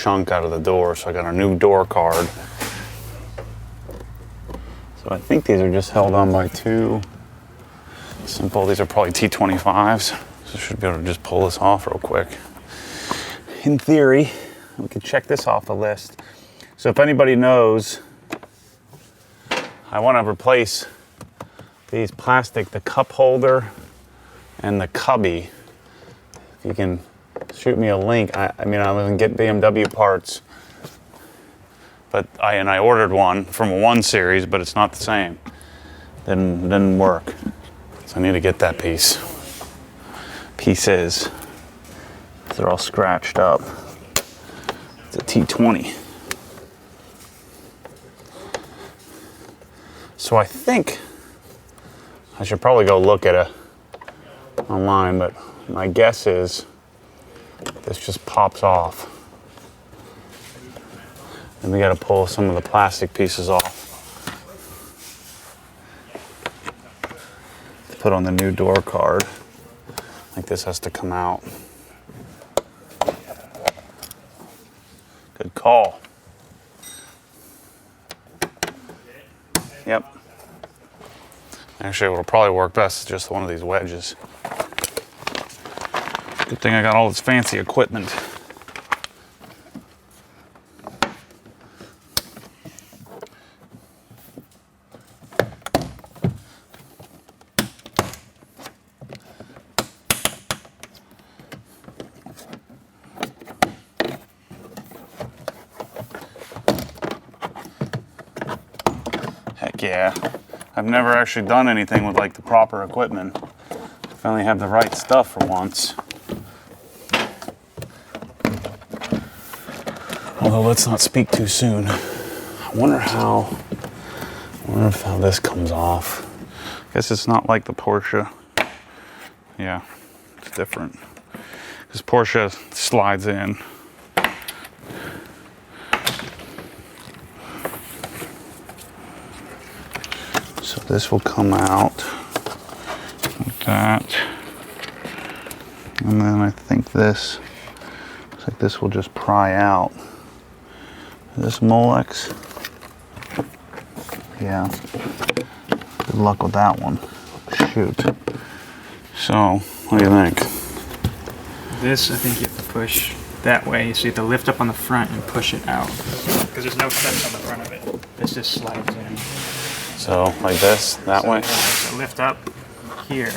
chunk out of the door, so I got a new door card. So I think these are just held on by two simple, these are probably T25s, so I should be able to just pull this off real quick. In theory, we could check this off the list. So if anybody knows, I want to replace these plastic, the cup holder and the cubby. If you can shoot me a link. I mean, I was gonna get BMW parts, but I ordered one from a 1 Series, but it's not the same. Didn't work. So I need to get that piece. Pieces. They're all scratched up. It's a T20. So I think I should probably go look at it online, but my guess is this just pops off. And we got to pull some of the plastic pieces off to put on the new door card. Like this has to come out. Good call. Yep. Actually, what'll probably work best is just one of these wedges. Good thing I got all this fancy equipment. Heck yeah. I've never actually done anything with like the proper equipment. I finally have the right stuff for once. Although let's not speak too soon. I wonder if how this comes off. I guess it's not like the Porsche. Yeah, it's different. Because Porsche slides in. So this will come out like that. And then I think this, looks like this will just pry out. This Molex, yeah, good luck with that one. Shoot. So, what do you think? This, I think you have to push that way, so you have to lift up on the front and push it out. Because there's no cuts on the front of it. This just slides in. So, like this, that way? So lift up here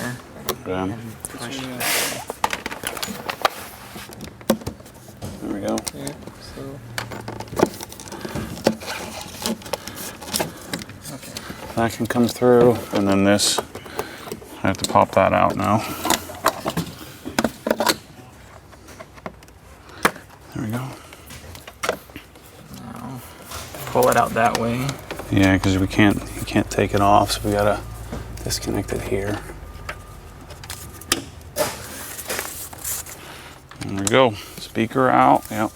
Yeah. and push it that way. There we go. Yeah, so. That can come through, and then this, I have to pop that out now. There we go. Now, pull it out that way. Yeah, because you can't take it off, so we gotta disconnect it here. There we go. Speaker out. Yep.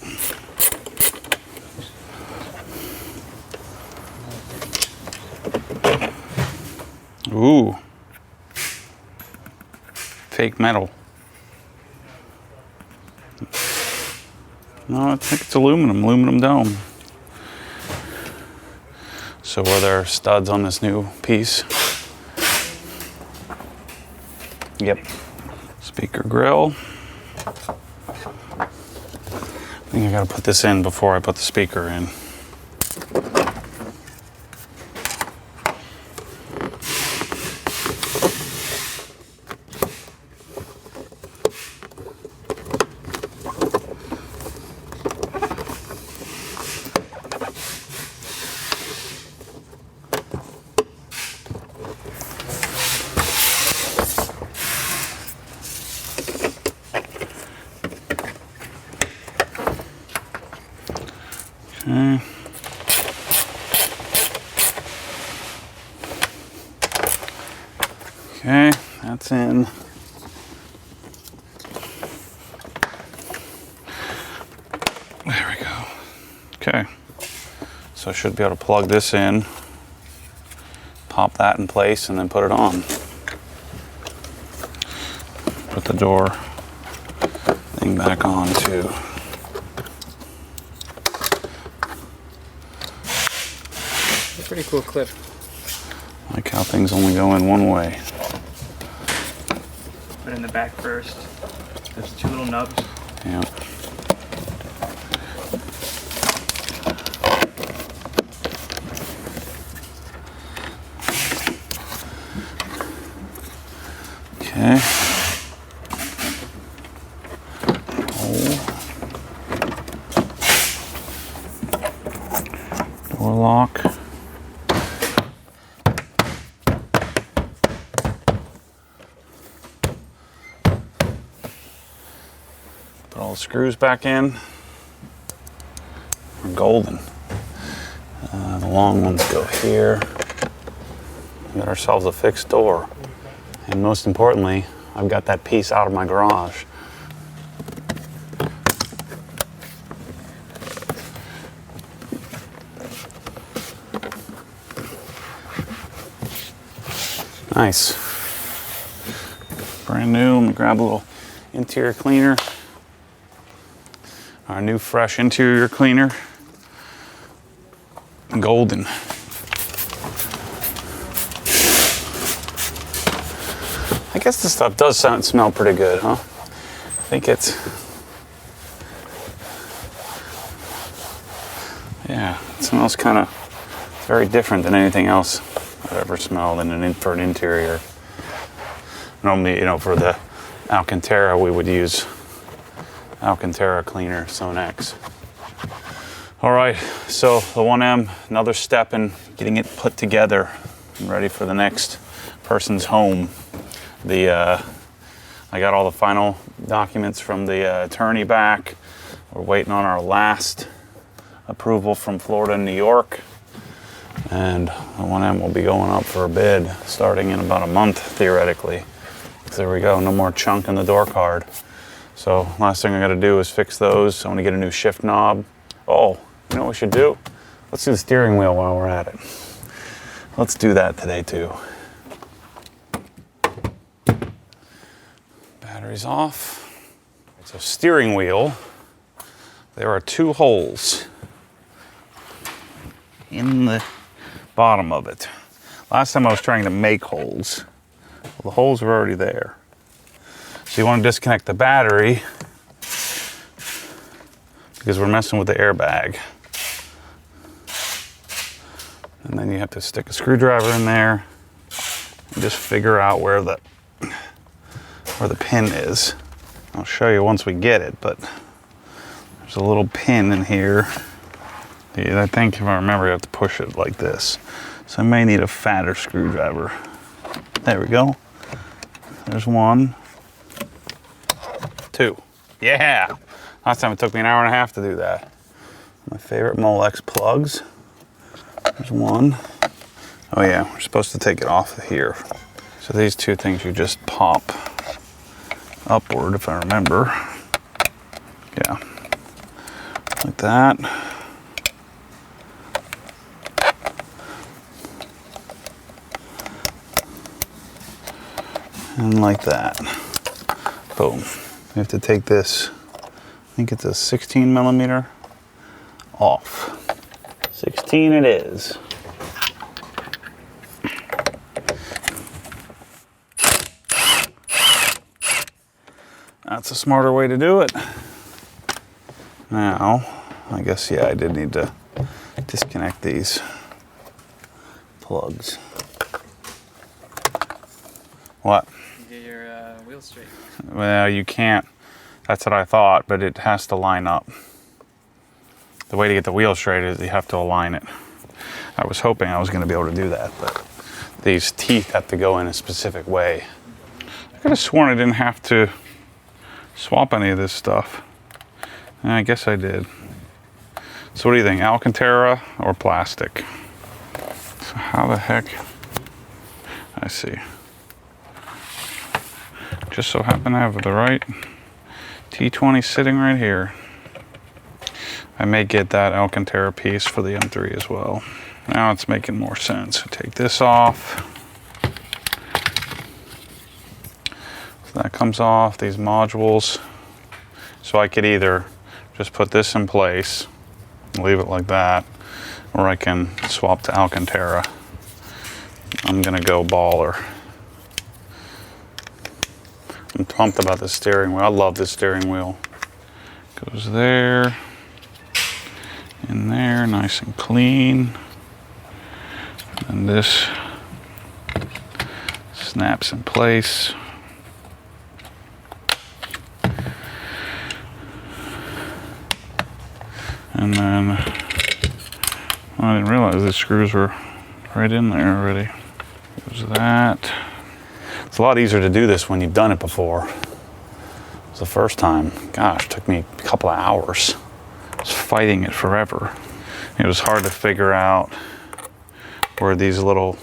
Ooh. Fake metal. No, I think it's aluminum dome. So were there studs on this new piece? Yep. Speaker grill. I think I gotta put this in before I put the speaker in. Okay. Okay, that's in. There we go. Okay. So I should be able to plug this in, pop that in place, and then put it on. Put the door thing back on too. pretty cool clip. I like how things only go in one way. Put it in the back first. There's 2 little nubs. Yeah. Okay. Door lock. Put all the screws back in. We're golden. The long ones go here. We got ourselves a fixed door. And most importantly, I've got that piece out of my garage. Nice. Brand new. Let me grab a little interior cleaner. Our new fresh interior cleaner. Golden. I guess this stuff does smell pretty good, huh? I think it's, yeah, it smells kind of very different than anything else I've ever smelled for an interior. Normally, you know, for the Alcantara, we would use Alcantara cleaner, Sonex. All right, so the 1M, another step in getting it put together and ready for the next person's home. I got all the final documents from the attorney back. We're waiting on our last approval from Florida and New York. And the 1M will be going up for a bid starting in about a month, theoretically. So there we go, no more chunk in the door card. So last thing I gotta do is fix those. I wanna get a new shift knob. Oh, you know what we should do? Let's do the steering wheel while we're at it. Let's do that today too. Batteries off. So steering wheel, there are 2 holes in the bottom of it. Last time I was trying to make holes. Well, the holes are already there. So you want to disconnect the battery because we're messing with the airbag. And then you have to stick a screwdriver in there and just figure out where the pin is. I'll show you once we get it, but there's a little pin in here. I think if I remember, you have to push it like this. So I may need a fatter screwdriver. There we go. There's 1, 2. Yeah! Last time it took me an hour and a half to do that. My favorite Molex plugs. There's 1. Oh yeah, we're supposed to take it off of here. So these 2 things you just pop upward, if I remember. Yeah. Like that. And like that. Boom. We have to take this, I think it's a 16 millimeter, off. 16 it is. That's a smarter way to do it. Now, I guess, yeah, I did need to disconnect these plugs. What? Get your wheel straight. Well, you can't. That's what I thought, but it has to line up. The way to get the wheel straight is you have to align it. I was hoping I was going to be able to do that, but these teeth have to go in a specific way. I could have sworn I didn't have to swap any of this stuff. And I guess I did. So what do you think, Alcantara or plastic? So how the heck? I see. Just so happen to have the right T20 sitting right here. I may get that Alcantara piece for the M3 as well. Now it's making more sense. Take this off. So that comes off, these modules. So I could either just put this in place, leave it like that, or I can swap to Alcantara. I'm gonna go baller. I'm pumped about the steering wheel. I love this steering wheel. Goes there, in there, nice and clean. And this snaps in place. And then, I didn't realize the screws were right in there already. There's that. It's a lot easier to do this when you've done it before. It was the first time. Gosh, it took me a couple of hours. I was fighting it forever. It was hard to figure out where these little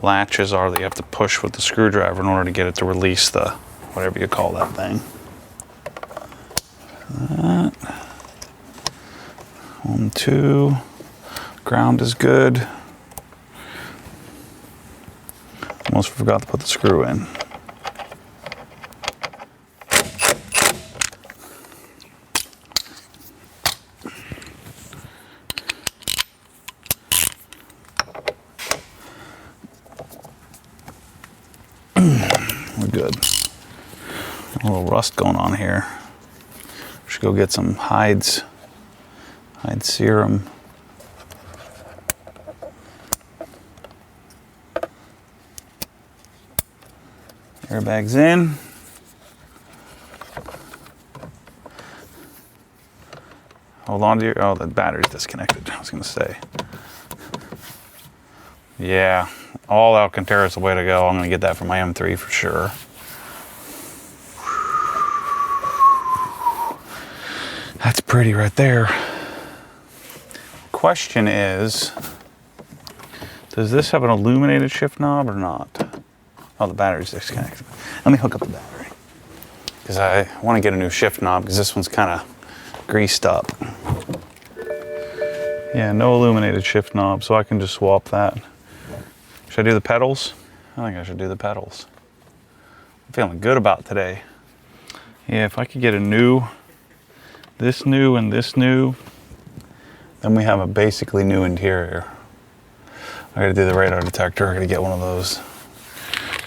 latches are that you have to push with the screwdriver in order to get it to release the, whatever you call that thing. That. 1, 2. Ground is good. Almost forgot to put the screw in. We're good. A little rust going on here. We should go get some hide serum. Airbags in. Hold on to your, oh, the battery's disconnected, I was gonna say. Yeah, all Alcantara is the way to go. I'm gonna get that for my M3 for sure. That's pretty right there. Question is, does this have an illuminated shift knob or not? Oh, the battery's disconnected. Let me hook up the battery. Because I want to get a new shift knob because this one's kind of greased up. Yeah, no illuminated shift knob, so I can just swap that. Should I do the pedals? I think I should do the pedals. I'm feeling good about today. Yeah, if I could get a new, this new and this new, then we have a basically new interior. I gotta do the radar detector, I gotta get one of those.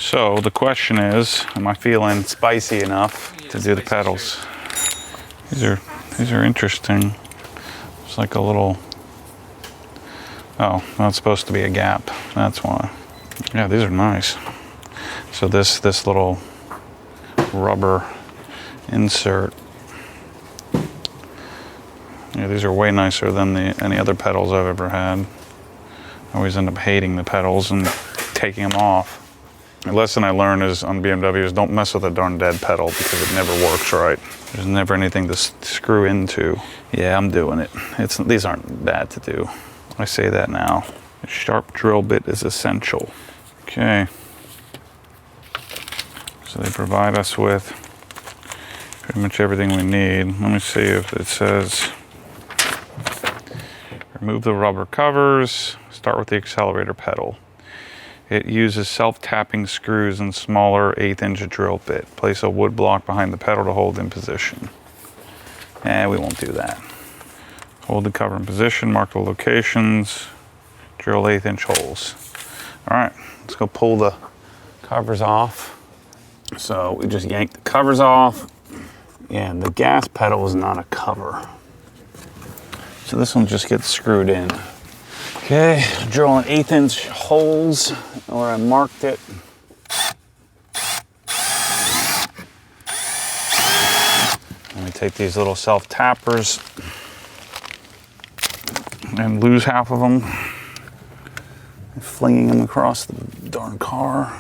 So the question is, am I feeling spicy enough to do the pedals? These are interesting. It's like a little, oh, that's supposed to be a gap. That's why. Yeah, these are nice. So this little rubber insert. Yeah, these are way nicer than any other pedals I've ever had. I always end up hating the pedals and taking them off. The lesson I learned is on BMWs, don't mess with a darn dead pedal because it never works right. There's never anything to screw into. Yeah, I'm doing it. These aren't bad to do. I say that now. A sharp drill bit is essential. Okay. So they provide us with pretty much everything we need. Let me see if it says, remove the rubber covers, start with the accelerator pedal. It uses self-tapping screws and smaller 1/8 inch drill bit. Place a wood block behind the pedal to hold in position. We won't do that. Hold the cover in position, mark the locations, drill 1/8 inch holes. All right, let's go pull the covers off. So we just yank the covers off. Yeah, the gas pedal is not a cover. So this one just gets screwed in. Okay, drilling 1/8 inch holes where I marked it. Let me take these little self-tappers and lose half of them. Flinging them across the darn car.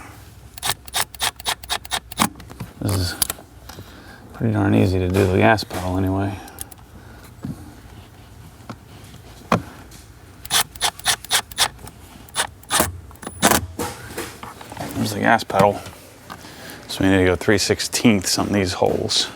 This is pretty darn easy to do the gas pedal anyway. There's the gas pedal. So we need to go 3/16 on these holes.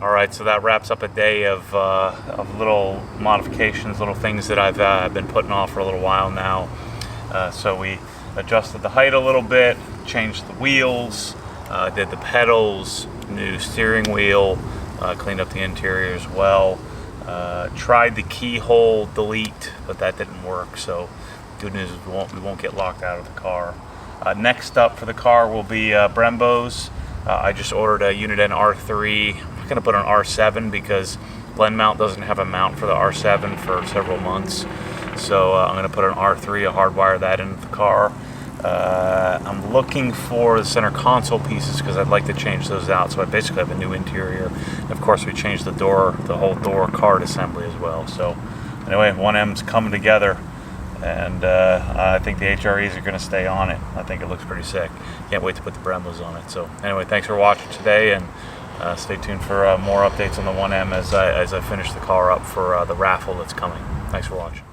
All right, so that wraps up a day of little modifications, little things that I've been putting off for a little while now. So we adjusted the height a little bit, changed the wheels, did the pedals, new steering wheel, cleaned up the interior as well. Tried the keyhole delete, but that didn't work. So good news is we won't get locked out of the car. Next up for the car will be Brembo's. I just ordered a Uniden R3. I'm not going to put an R7 because Blend Mount doesn't have a mount for the R7 for several months. So I'm going to put an R3, hardwire that into the car. I'm looking for the center console pieces because I'd like to change those out. So I basically have a new interior. And of course, we changed the whole door card assembly as well. So anyway, 1M's coming together. And I think the HREs are going to stay on it. I think it looks pretty sick. Can't wait to put the Brembos on it. So anyway, thanks for watching today, and stay tuned for more updates on the 1M as I finish the car up for the raffle that's coming. Thanks for watching.